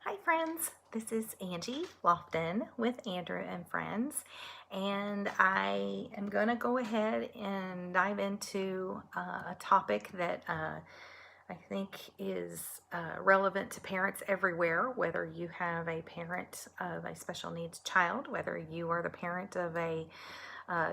Hi friends, this is Angie Lofton with Andrew and Friends, and I am going to go ahead and dive into a topic that I think is relevant to parents everywhere, whether you have a parent of a special needs child, whether you are the parent of a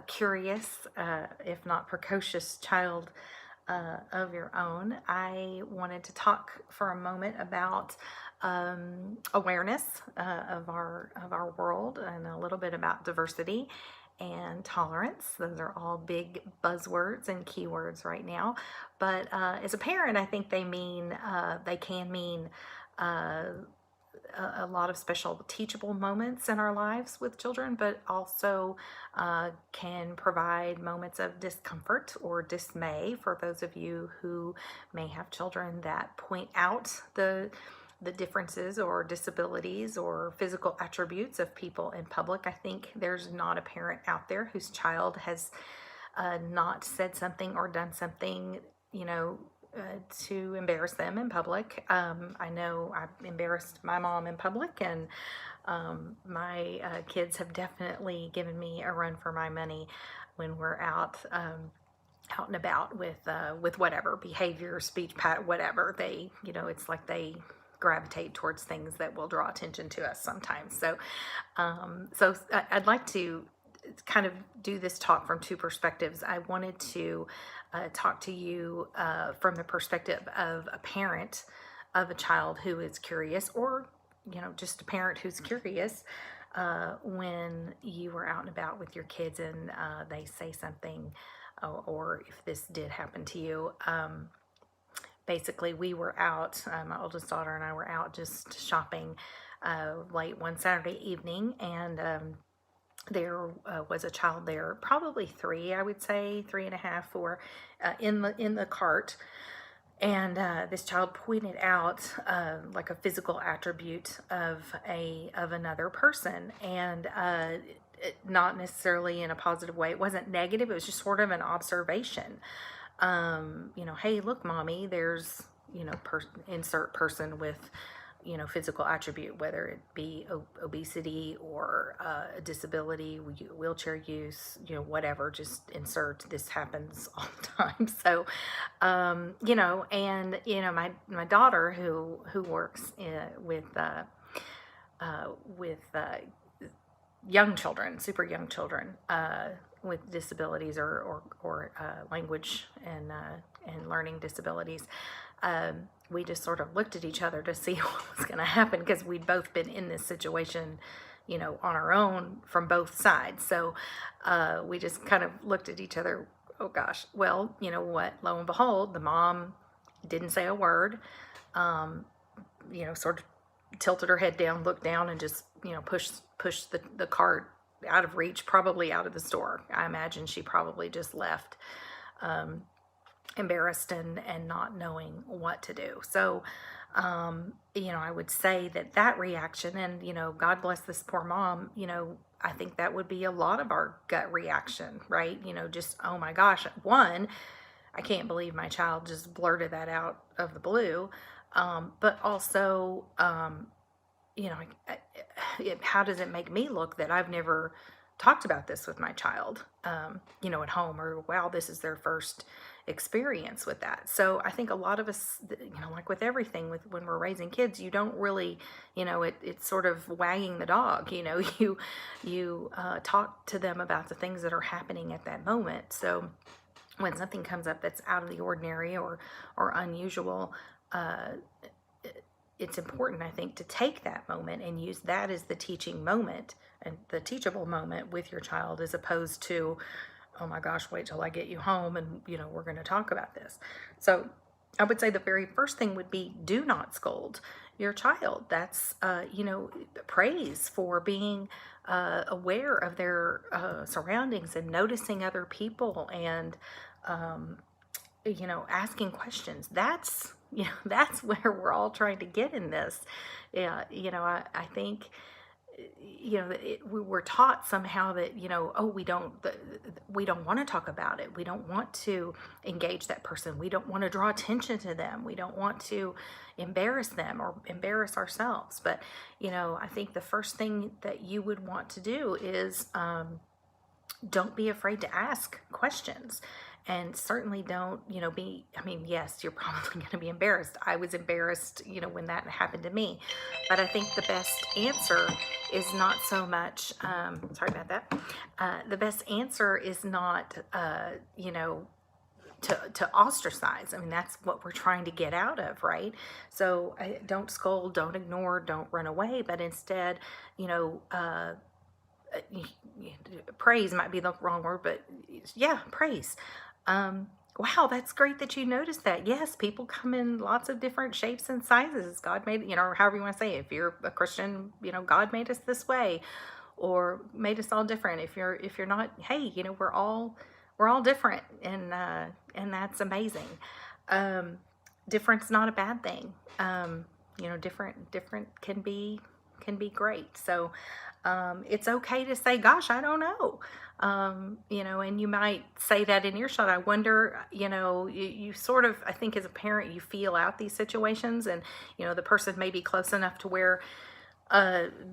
curious, if not precocious child of your own. I wanted to talk for a moment about awareness of our world, and a little bit about diversity and tolerance. Those are all big buzzwords and keywords right now. But as a parent, I think they can mean uh, a lot of special teachable moments in our lives with children, but also can provide moments of discomfort or dismay for those of you who may have children that point out the differences or disabilities or physical attributes of people in public. I think there's not a parent out there whose child has not said something or done something, you know, to embarrass them in public. I know I've embarrassed my mom in public, and my kids have definitely given me a run for my money when we're out and about with whatever behavior, speech, whatever. It's like they gravitate towards things that will draw attention to us sometimes. I'd like to kind of do this talk from two perspectives. I wanted to talk to you from the perspective of a parent of a child who is curious, or just a parent who's curious when you were out and about with your kids and they say something, or if this did happen to you. Basically, we were out, my oldest daughter and I were out just shopping late one Saturday evening, and there was a child there, probably three, I would say, 3.5, 4, in the cart, and this child pointed out like a physical attribute of another person, and not necessarily in a positive way. It wasn't negative. It was just sort of an observation. Hey, look, mommy, there's insert person with physical attribute, whether it be obesity or a disability, wheelchair use, whatever, just insert, this happens all the time. So, my daughter who works with young children, super young children, with disabilities or language and learning disabilities. We just sort of looked at each other to see what was going to happen, because we'd both been in this situation, on our own from both sides. So we just kind of looked at each other. Oh gosh. Well, you know what? Lo and behold, the mom didn't say a word. Sort of tilted her head down, looked down, and just pushed the cart out of reach, probably out of the store. I imagine she probably just left. Embarrassed and not knowing what to do. So, I would say that reaction, and, God bless this poor mom, I think that would be a lot of our gut reaction, right? Just, oh my gosh, one, I can't believe my child just blurted that out of the blue. But also, how does it make me look that I've never talked about this with my child, at home, or wow, this is their first experience with that. So I think a lot of us, like with everything, when we're raising kids, you don't really, it's sort of wagging the dog. You talk to them about the things that are happening at that moment. So when something comes up that's out of the ordinary or unusual, it's important, I think, to take that moment and use that as the teaching moment and the teachable moment with your child, as opposed to, oh my gosh, wait till I get you home and, we're going to talk about this. So I would say the very first thing would be, do not scold your child. That's, praise for being aware of their surroundings and noticing other people, and, asking questions. That's where we're all trying to get in this. Yeah, I think we were taught somehow that, oh, we don't want to talk about it. We don't want to engage that person. We don't want to draw attention to them. We don't want to embarrass them or embarrass ourselves. But, I think the first thing that you would want to do is, don't be afraid to ask questions, and certainly don't, yes, you're probably going to be embarrassed. I was embarrassed, when that happened to me. But I think the best answer is not so much, sorry about that. The best answer is not, to ostracize. I mean, that's what we're trying to get out of, right? So don't scold, don't ignore, don't run away, but instead, praise might be the wrong word, but yeah, praise. Wow, that's great that you noticed that. Yes, people come in lots of different shapes and sizes. God made, or however you want to say it. If you're a Christian, God made us this way, or made us all different. If you're not, hey, we're all different, and that's amazing. Different's not a bad thing. Different can be great. So it's okay to say, gosh, I don't know. And you might say that in earshot. I wonder, you sort of, I think as a parent, you feel out these situations, and, the person may be close enough to where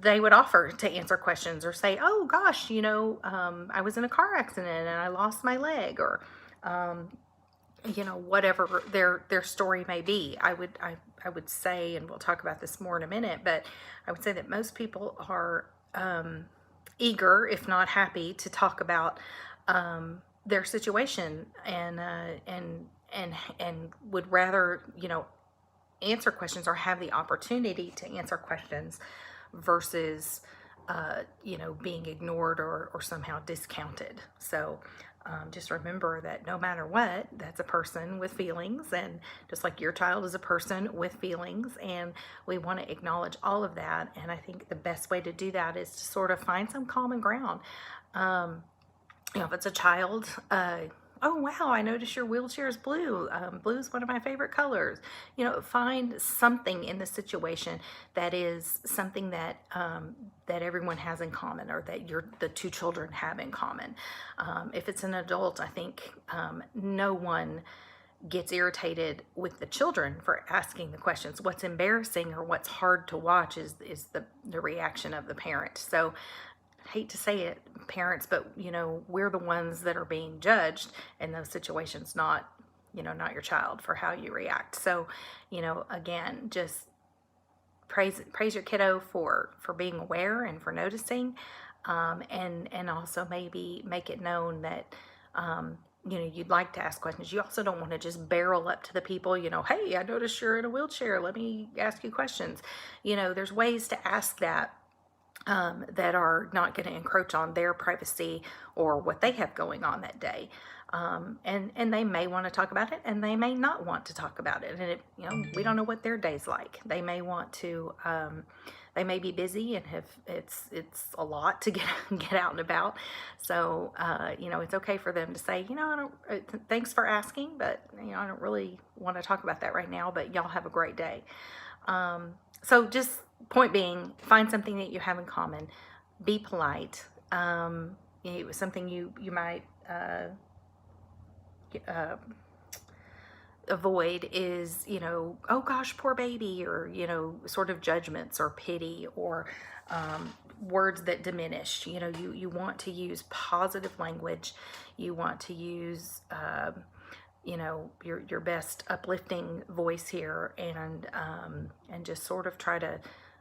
they would offer to answer questions or say, oh gosh, I was in a car accident and I lost my leg, or, whatever their story may be. I would say, and we'll talk about this more in a minute, but I would say that most people are eager, if not happy, to talk about their situation, and would rather, answer questions or have the opportunity to answer questions versus being ignored or somehow discounted. So just remember that no matter what, that's a person with feelings, and just like your child is a person with feelings, and we want to acknowledge all of that. And I think the best way to do that is to sort of find some common ground. If it's a child, oh wow, I noticed your wheelchair is blue. Blue is one of my favorite colors. Find something in the situation that is something that that everyone has in common, or that the two children have in common. If it's an adult, I think no one gets irritated with the children for asking the questions. What's embarrassing or what's hard to watch is the reaction of the parent. So hate to say it, parents, but we're the ones that are being judged in those situations, not your child, for how you react. So again, just praise your kiddo for being aware and for noticing, and also maybe make it known that you'd like to ask questions. You also don't want to just barrel up to the people, hey, I noticed you're in a wheelchair, let me ask you questions. There's ways to ask that that are not going to encroach on their privacy or what they have going on that day. And they may want to talk about it, and they may not want to talk about it. And we don't know what their day's like. They may want to, they may be busy and it's a lot to get out and about. So, it's okay for them to say, thanks for asking, but I don't really want to talk about that right now, but y'all have a great day. So just point being, find something that you have in common. Be polite. Something you might avoid is, oh gosh, poor baby, or, sort of judgments or pity, or words that diminish. You want to use positive language. You want to use your best uplifting voice here, and just sort of try to,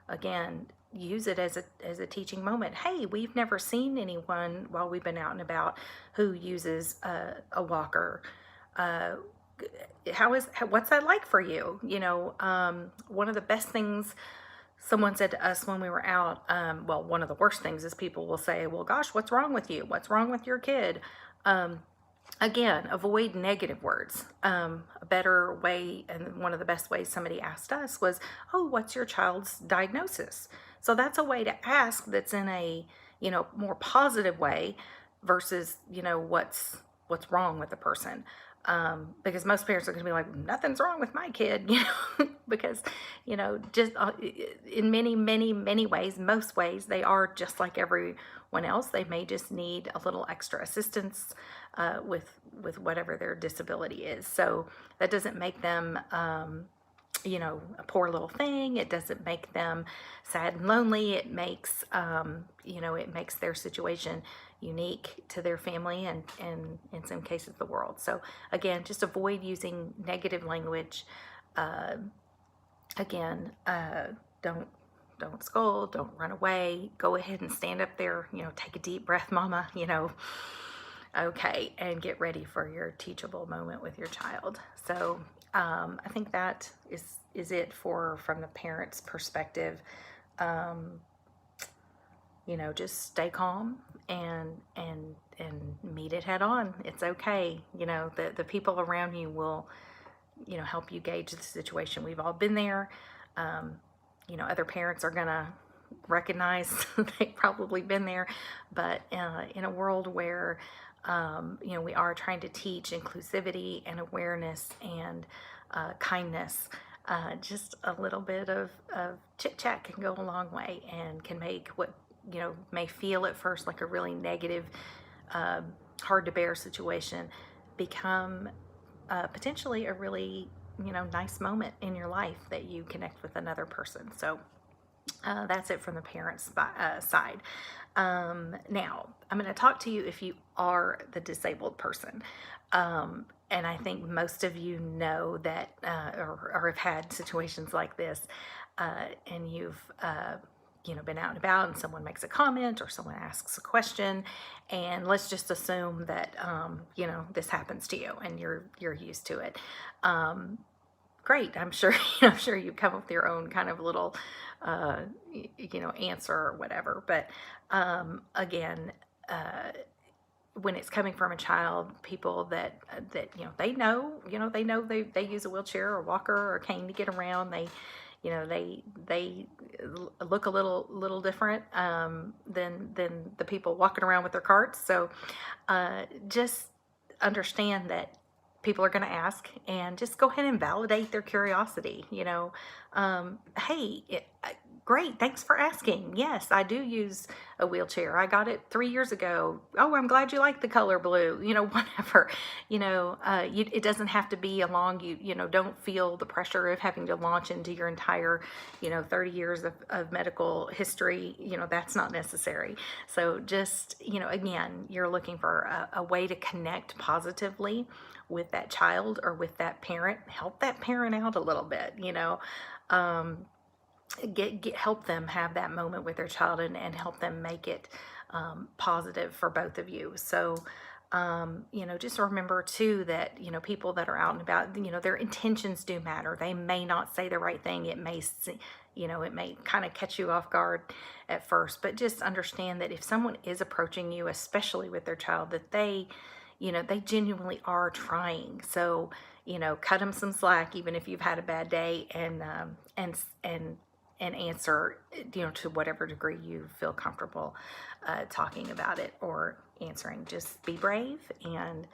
again, use it as a teaching moment. Hey, we've never seen anyone while we've been out and about who uses a walker. What's that like for you? One of the best things someone said to us when we were out, well, one of the worst things is people will say, well, gosh, what's wrong with you? What's wrong with your kid? Again, avoid negative words. A better way, and one of the best ways somebody asked us was, oh, what's your child's diagnosis? So that's a way to ask that's in a, more positive way versus, what's wrong with the person. Because most parents are going to be like, nothing's wrong with my kid, because, just in many, many, many ways, most ways, they are just like everyone else. They may just need a little extra assistance with whatever their disability is. So that doesn't make them, a poor little thing. It doesn't make them sad and lonely. It makes, it makes their situation unique to their family and in some cases the world. So again, just avoid using negative language. Uh, again, don't scold, don't run away. Go ahead and stand up there, take a deep breath, mama, okay, and get ready for your teachable moment with your child. So I think that is it from the parent's perspective. Um, just stay calm and meet it head on. It's okay. The people around you will, help you gauge the situation. We've all been there. Um, other parents are gonna recognize they've probably been there, but in a world where we are trying to teach inclusivity and awareness and kindness, just a little bit of chit chat can go a long way and can make what may feel at first like a really negative, hard to bear situation become potentially a really nice moment in your life that you connect with another person. So that's it from the parents' side. Now, I'm going to talk to you if you are the disabled person. And I think most of you know that, or have had situations like this, and you've, been out and about and someone makes a comment or someone asks a question, and let's just assume that, this happens to you and you're used to it. Great. I'm sure, I'm sure you come up with your own kind of little, answer or whatever. But again, when it's coming from a child, people that they know they use a wheelchair or walker or cane to get around. They look a little different than the people walking around with their carts. So just understand that people are going to ask, and just go ahead and validate their curiosity. Hey, great, thanks for asking. Yes, I do use a wheelchair. I got it 3 years ago. Oh, I'm glad you like the color blue. Whatever. It doesn't have to be a long. Don't feel the pressure of having to launch into your entire 30 years of medical history. That's not necessary. So just again, you're looking for a way to connect positively with that child or with that parent. Help that parent out a little bit. Help them have that moment with their child and help them make it positive for both of you. So just remember too that people that are out and about, their intentions do matter. They may not say the right thing. It may it may kind of catch you off guard at first, but just understand that if someone is approaching you, especially with their child, that they genuinely are trying. So cut them some slack, even if you've had a bad day, and answer, to whatever degree you feel comfortable talking about it or answering. Just be brave and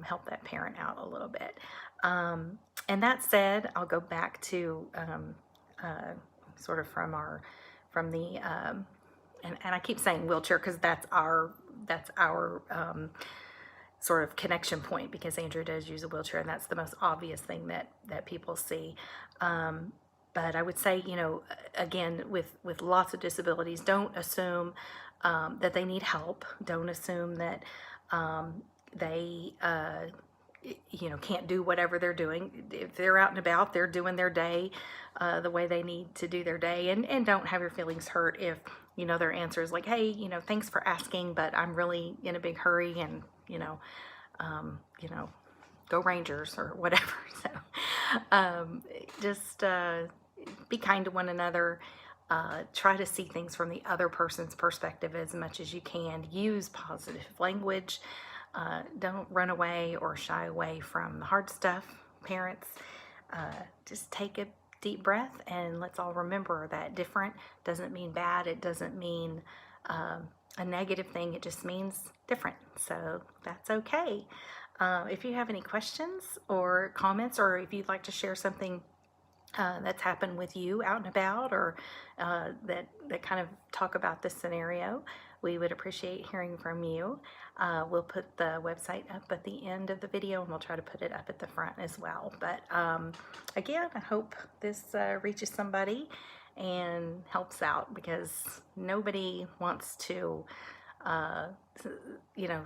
help that parent out a little bit. And that said, I'll go back to sort of from the and I keep saying wheelchair because that's our sort of connection point, because Andrew does use a wheelchair, and that's the most obvious thing that people see. But I would say, again, with lots of disabilities, don't assume that they need help. Don't assume that they can't do whatever they're doing. If they're out and about, they're doing their day the way they need to do their day. And don't have your feelings hurt if their answer is like, hey, thanks for asking, but I'm really in a big hurry, and go Rangers or whatever. So just be kind to one another. Try to see things from the other person's perspective as much as you can. Use positive language. Don't run away or shy away from the hard stuff, parents. Just take a deep breath, and let's all remember that different doesn't mean bad. It doesn't mean a negative thing. It just means different. So that's okay. If you have any questions or comments, or if you'd like to share something that's happened with you out and about, or that kind of talk about this scenario, we would appreciate hearing from you. We'll put the website up at the end of the video, and we'll try to put it up at the front as well. But again, I hope this reaches somebody and helps out, because nobody wants to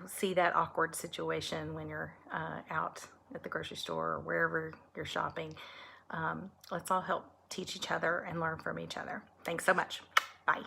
see that awkward situation when you're out at the grocery store or wherever you're shopping. Let's all help teach each other and learn from each other. Thanks so much. Bye.